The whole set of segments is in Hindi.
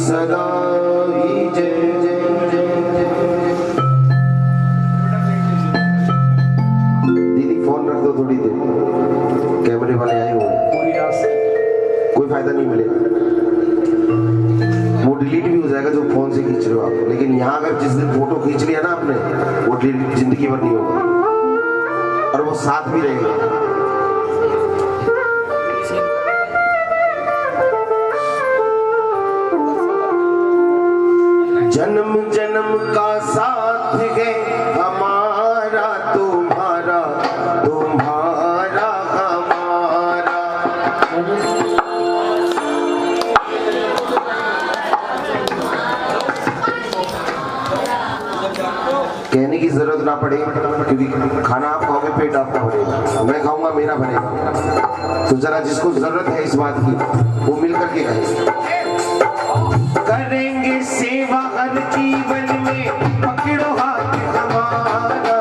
सदा ही जय जय जय जय। दीदी फोन रख दो थोड़ी देर, कैमरे वाले आए हुए कोई फायदा नहीं मिलेगा, वो डिलीट भी हो जाएगा जो फोन से खींच रहे हो आप। लेकिन यहाँ अगर जिस दिन फोटो खींच लिया ना आपने, वो डिलीट जिंदगी भर नहीं होगा और वो साथ भी रहेगा। जन्म जन्म का साथ है हमारा तुम्हारा, तुम्हारा हमारा। कहने की जरूरत ना पड़े, क्योंकि खाना आप खाओगे पेट आपका भरेगा, मैं खाऊंगा मेरा भरेगा। तो जरा जिसको जरूरत है इस बात की वो मिल करके कहे। करेंगे सेवा हर जीवन में, पकड़ो हाथ हमारा,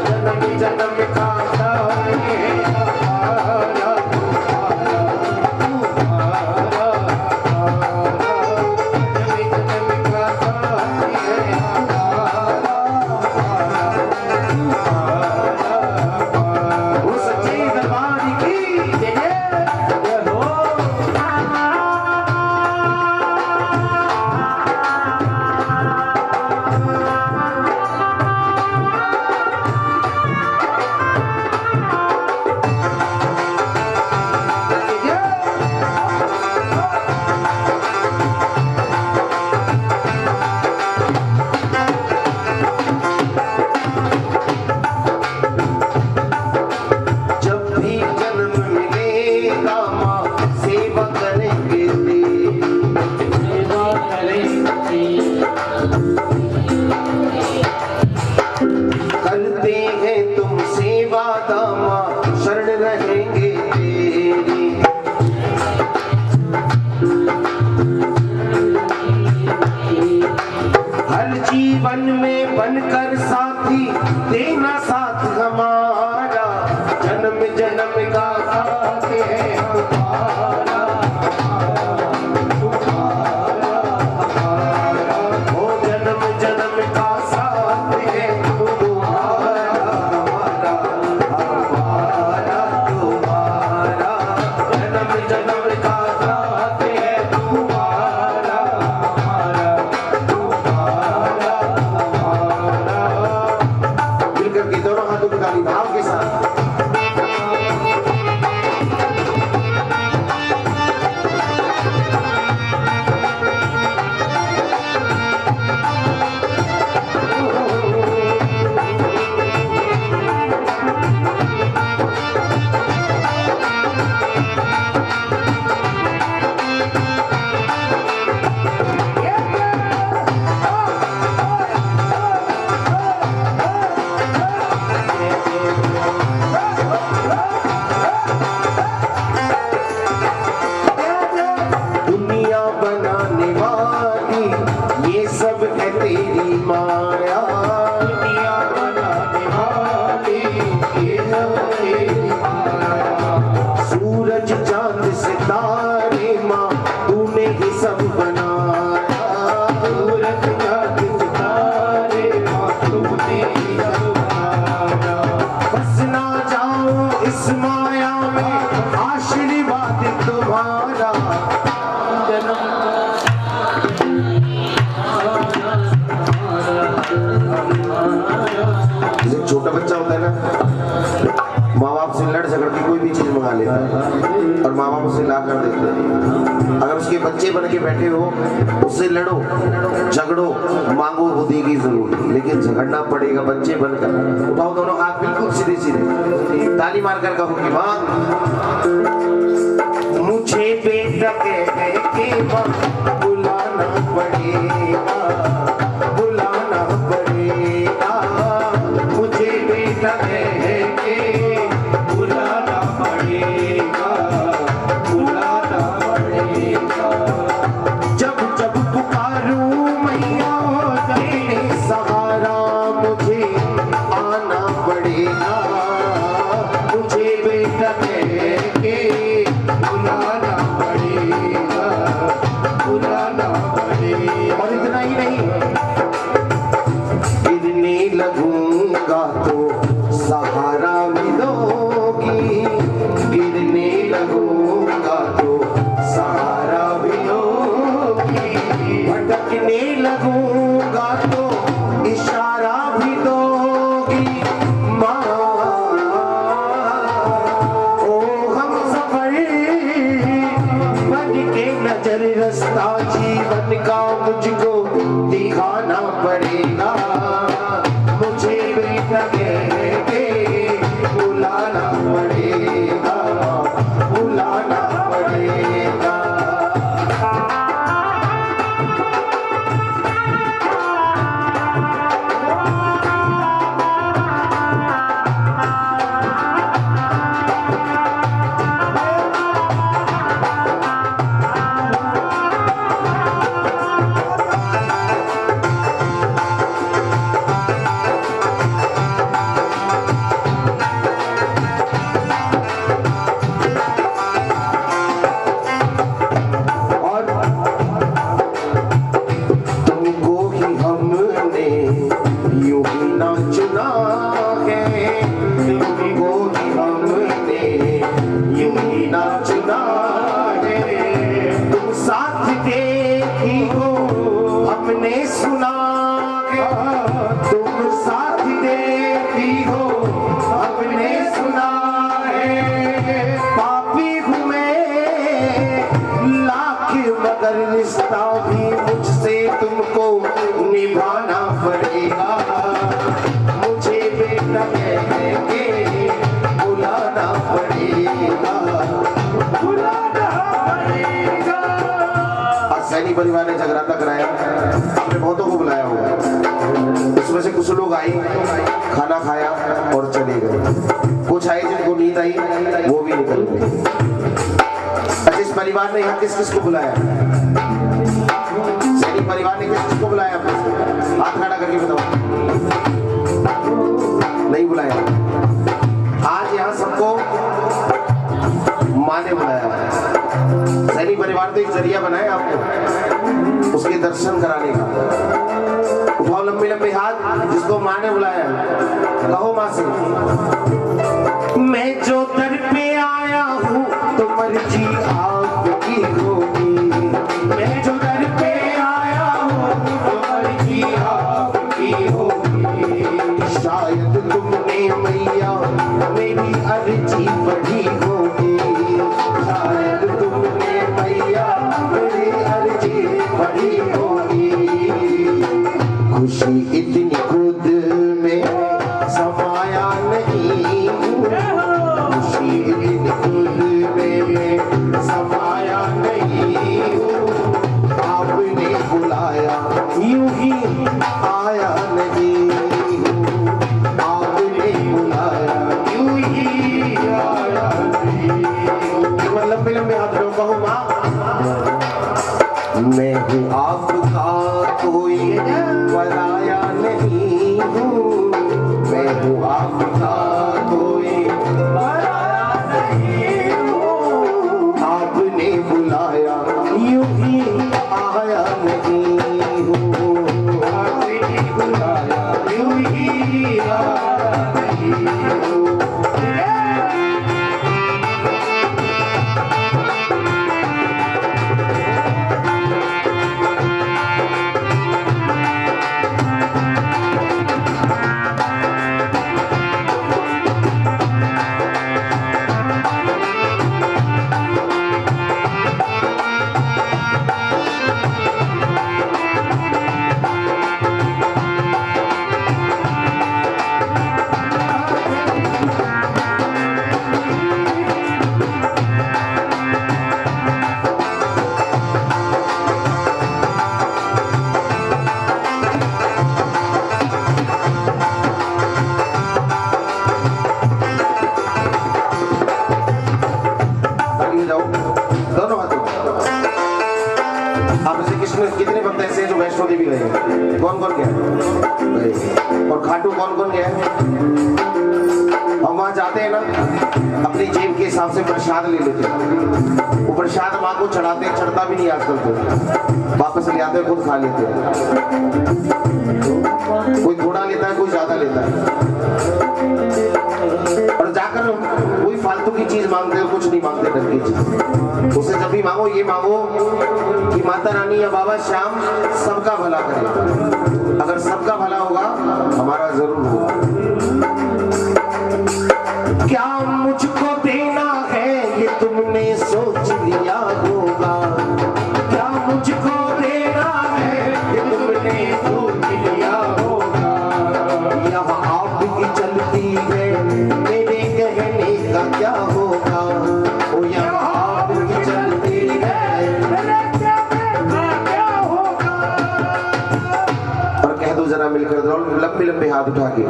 जन्म जन्म का साथ है हमारा, तुम्हारा जन्म जन्म का साथ है हमारा, वो सच्चे दरबार की जय जय हो। जीवन में बनकर साथी देना साथ हमारा, जन्म जन्म का साथ है हमारा, तुम्हारा हमारा, वो जन्म जन्म का साथ है तुम्हारा हमारा, हमारा तुम्हारा, जन्म जन्म का साथ है तुम्हारा हमारा, दोनों हाथों को डाली भाव के साथ। तेरी माया दुनिया बनाने वाली, ये सब तेरी माया, सूरज चांद सितारे माँ तूने ही सब बनाया, सूरज चांद सितारे माँ तूने ही सब बनाया, बस ना जाओ इस माया में आशीर्वाद तुम्हारा, छोटा बच्चा होता है ना, माँ बाप से लड़ झगड़ के कोई भी चीज मंगा लेता है और माँ बाप उसे ला कर देते हैं। अगर उसके बच्चे बन के बैठे हो, उससे लड़ो झगड़ो मांगो, वो देगी जरूर, लेकिन झगड़ना पड़ेगा बच्चे बनकर। उठाओ दोनों हाथ बिल्कुल सीधे सीधे, ताली मारकर कहो कि माँ मुझे बेटा कह के माँ बुलाना पड़ेगा, बुलाना पड़ेगा, मुझे बेटा कह के बुलाना पड़ेगा, बुलाना पड़ेगा, जब जब पुकारूं मैया तेरे सहारा मुझे आना पड़ेगा, मुझे बेटा कह के बुलाना पड़ेगा, बुलाना जीवन का मुझको दिखाना पड़ेगा, मुझे बेटा कह के बुलाना पड़ेगा, बुलाना पड़ेगा। रिश्ता भी मुझसे तुमको निभाना पड़ेगा, मुझे बेटा कह के बुलाना पड़ेगा, बुलाना पड़ेगा। आज सैनी परिवार ने जगराता कराया, आपने बहुतों को बुलाया होगा, उसमें से कुछ लोग आए, खाना खाया और चले गए, कुछ आए जिनको नींद आई वो भी निकल गए। इस परिवार ने यहाँ किस किस को बुलाया? सैनी परिवार ने किस किस को बुलाया? हाथ खड़ा करके बताओ। नहीं बुलाया। आज यहाँ सबको माँ ने बुलाया। सैनी परिवार तो एक जरिया बनाया आपको उसके दर्शन कराने का। उठाओ लंबे लंबे हाथ, जिसको माँ ने बुलाया कहो माँ से, मैं जो दर पे आया हूँ तो मर्जी आपकी होगी, मैं जो दर पे आया हूँ तो मर्जी आपकी होगी, शायद तुमने मैया मेरी अर्जी पढ़ी होगी, शायद तुमने मैया मेरी अर्जी पढ़ी होगी। खुशी इतनी खुद में समाया नहीं, खुशी इतनी खुद में समाया नहीं, आपने बुलाया यूं ही आया नहीं, आपने बुलाया यूं ही आया नहीं। लंबे लंबे हाथ लो, कहो माँ मैं हूँ आपका कोई पराया नहीं हूँ, मैं हूँ आपका कोई पराया नहीं हूँ, आपने बुलाया यूं ही आया नहीं हूँ, आपने बुलाया यूं ही आया नहीं हूँ। कितने भक्त ऐसे हैं जो वैष्णो देवी गए? कौन कौन गया? और खाटू कौन कौन गया? हम वहां जाते हैं ना, अपनी जेब के हिसाब से प्रसाद ले लेते हैं, वो प्रसाद माँ को चढ़ाते, चढ़ता भी नहीं आजकल तो, वापस ले आते हैं, खुद खा लेते हैं। कोई थोड़ा लेता है, कोई ज्यादा लेता है, और जाकर कोई फालतू की चीज मांगते हैं, कुछ नहीं मांगते ढंग की चीज। उसे जब भी मांगो ये मांगो कि माता रानी या बाबा श्याम सबका भला करे, अगर सबका भला होगा हमारा जरूर होगा। क्या मुझको देना है ये तुमने सोच लिया होगा, क्या मुझको मिलकर लंबे लंबे हाथ उठा के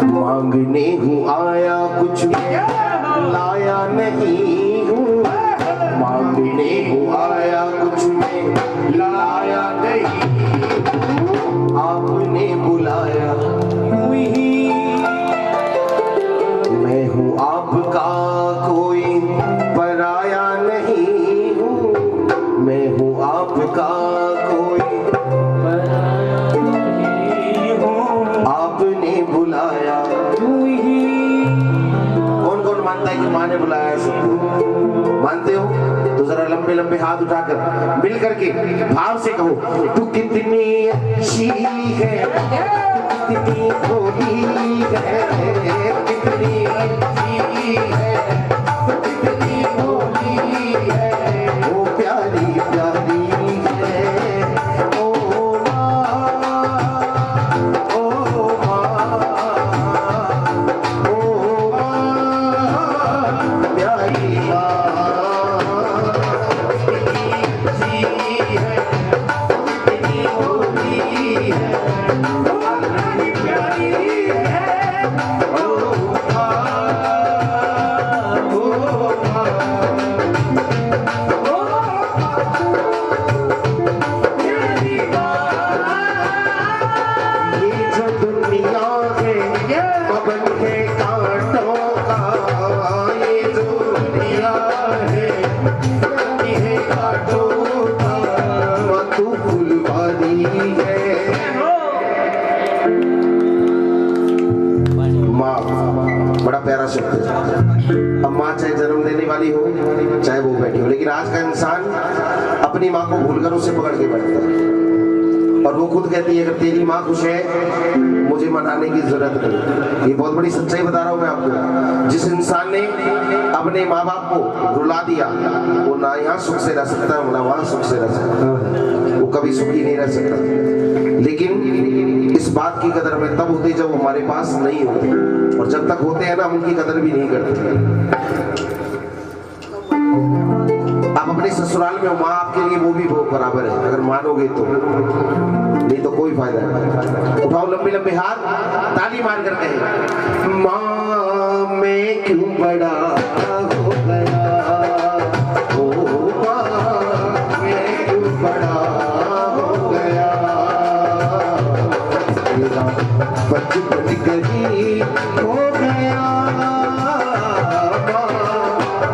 मांगने हूँ आया कुछ लाया नहीं हूँ, मांगने हूँ आया कुछ में लाया नहीं, आपने बुलाया मैं हूँ आपका कोई पराया नहीं हूँ, मैं हूँ आपका कोई पराया नहीं हूँ, आपने बुलाया। कौन कौन मानता है कि माँ ने बुलाया? सबको मानते हो तो जरा लंबे लंबे हाथ उठाकर मिल करके भाव से कहो, तू कितनी अच्छी है, कितनी भोली है, कितनी अच्छी है, कितनी भोली है, वो प्यारी प्यारी है, ओ माँ, ओ माँ, ओ माँ, प्यारी माँ, कितनी अच्छी है, कितनी भोली है, बड़ा प्यारा शब्द है। अब माँ चाहे जन्म देने वाली हो चाहे वो बैठी हो, लेकिन आज का इंसान अपनी माँ को भूलकर उसे पकड़ के बैठता है और वो खुद कहती है अगर तेरी माँ खुश है मुझे मनाने की जरूरत नहीं। ये बहुत बड़ी सच्चाई बता रहा हूँ मैं आपको। जिस इंसान ने अपने माँ बाप को रुला दिया वो ना यहाँ सुख से रह सकता है ना वहाँ सुख से रह सकता है, वो कभी सुखी नहीं रह सकता। लेकिन इस बात की कदर हमें तब होती जब हमारे पास नहीं होते, और जब तक होते हैं ना हम उनकी कदर भी नहीं करते। आप अपने ससुराल में माँ आपके लिए वो भी बराबर है अगर मानोगे तो, नहीं तो कोई फायदा नहीं। उठाओ लंबे लंबे हाथ, ताली मार कर कहे, माँ मैं क्यों बड़ा हो गया, ओ माँ मैं क्यों बड़ा हो गया, मेरा बचपन गरीब हो गया, माँ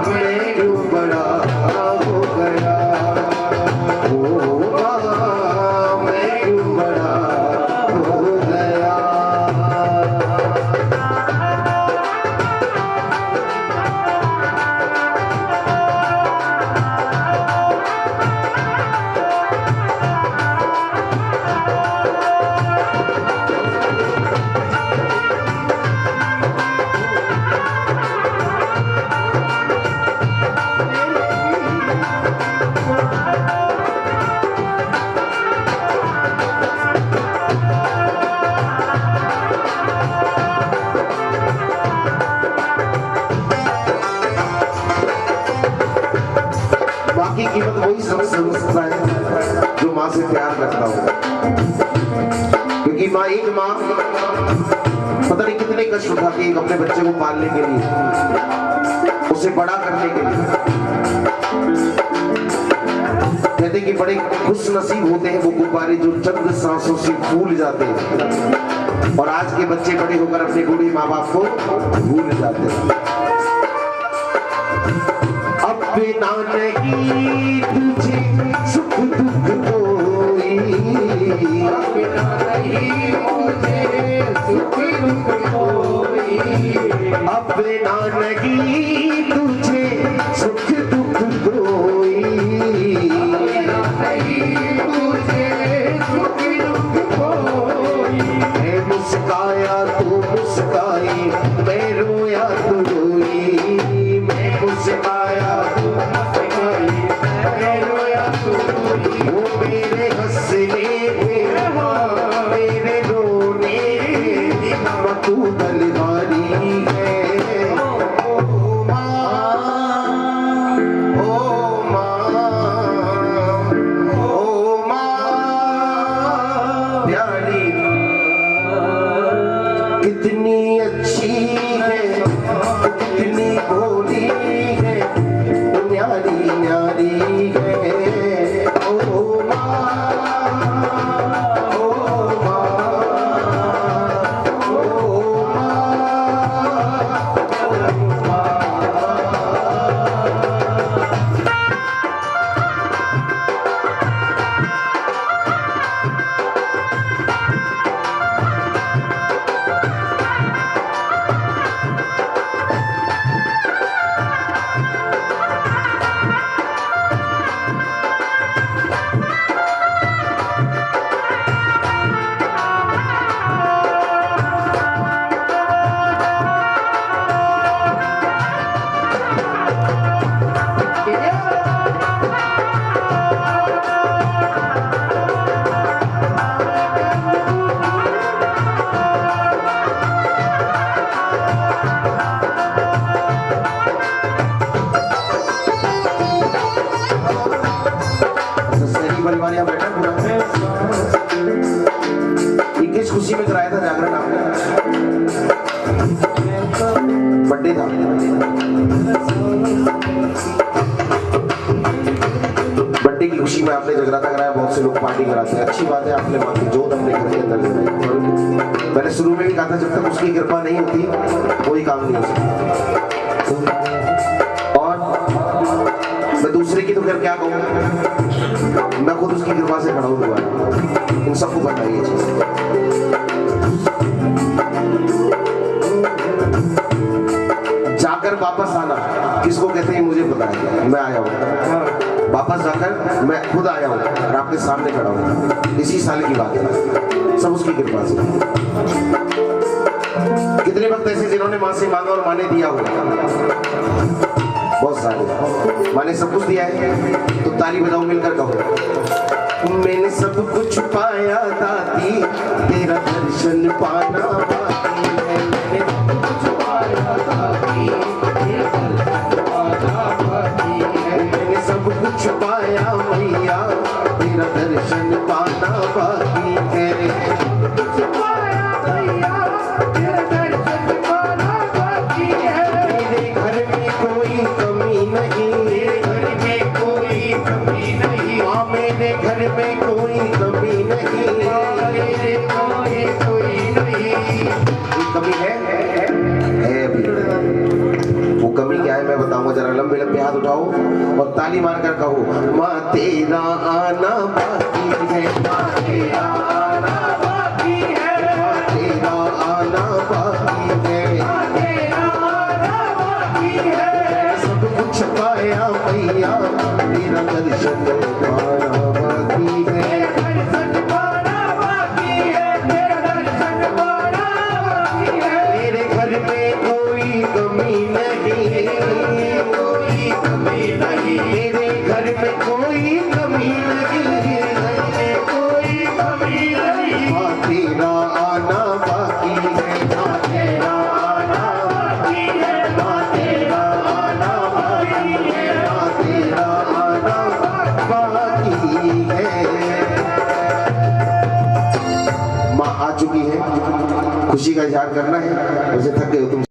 मैं क्यों बड़ा हो गया, ओ माँ मैं क्यों बड़ा हो गया। की कीमत वही समझता है जो माँ से प्यार करता हो, क्योंकि माँ एक माँ पता नहीं कितने कष्ट उठाती है अपने बच्चे को पालने के लिए, उसे बड़ा करने के लिए। कहते कि बड़े खुश नसीब होते हैं वो गुब्बारे जो चंद सांसों से फूल जाते हैं, और आज के बच्चे बड़े होकर अपने बूढ़े माँ बाप को भूल जाते हैं। बिना नहीं तुझे सुख दुख कोई, बिना नहीं मुझे सुख दुख कोई, अब बिना नहीं तुझे सुख दुख कोई, बिना नहीं तुझे सुख दुख कोई, मैं मुस्काया तू मुस्काई, मैं रोया तू रोई, मैं मुस्काया वो मेरे हंसने मेरे रोने तू बलिहारी है, ओ माँ, ओ माँ, ओ माँ प्यारी। कितनी अच्छी है, कितनी भोली है, न्यारी न्यारी है। ओ माँ, ओ माँ, ओ परिवार यहाँ बैठा पूरा। किस खुशी में कराया था जागरण आपने? बर्थडे था। बर्थडे की खुशी में आपने जगराता कराया, बहुत से लोग पार्टी कराते हैं, अच्छी बात है। आपने माँ की जोत अपने घर के अंदर लगाई। मैंने शुरू में भी कहा था जब तक उसकी कृपा नहीं होती कोई काम नहीं हो सकता। और मैं दूसरे की तो फिर क्या कहूँ, मैं खुद उसकी कृपा से खड़ा हुआ। इन सबको बताइए चीज। जाकर वापस आना किसको कहते हैं मुझे पता है। मैं आया हूँ वापस जाकर, मैं खुद आया हूँ और आपके सामने खड़ा हूँ। इसी साल की बात है, सब उसकी कृपा से। कितने वक्त ऐसे जिन्होंने माँ से मांगा और माँ ने दिया हुआ? बहुत सारे। माँ ने सब कुछ दिया है तो ताली बजाओ मिलकर कहो। मैंने सब कुछ पाया दादी, तेरा दर्शन पाना बाकी है। मैंने सब कुछ पाया दादी, तेरा दर्शन पाना बाकी है। मैंने सब कुछ पाया मैया, तेरा दर्शन पाना बाकी है। कुछ पाया मैया, तेरा दर्शन पाना बाकी है। मेरे घर में कोई कमी नहीं, मेरे घर में कोई कमी नहीं। माँ मेरे घर में कोई कमी नहीं, मेरे कोई नहीं। कमी है भी। वो कमी क्या है मैं बताऊंगा, जरा लंबे लंबे हाथ उठाओ और ताली मारकर कहो। माँ तेरा आना बाकी है, माँ तेरा आना बाकी है, माँ तेरा आना बाकी है, माँ तेरा आना बाकी है। सब कुछ पाया मैया, तेरा दर्शन पाना बाकी है, दर्शन पाना बाकी है, तेरा दर्शन पाना बाकी है। मेरे घर में कोई कमी नहीं, कोई कमी नहीं। मेरे घर में कोई कमी नहीं, कोई कमी नहीं। माँ तेरा आना बाकी है, माँ तेरा आना बाकी है, माँ तेरा आना बाकी है, माँ तेरा आना बाकी है। माँ आ चुकी है, खुशी का इजहार करना है। वैसे थक गए हो तुम।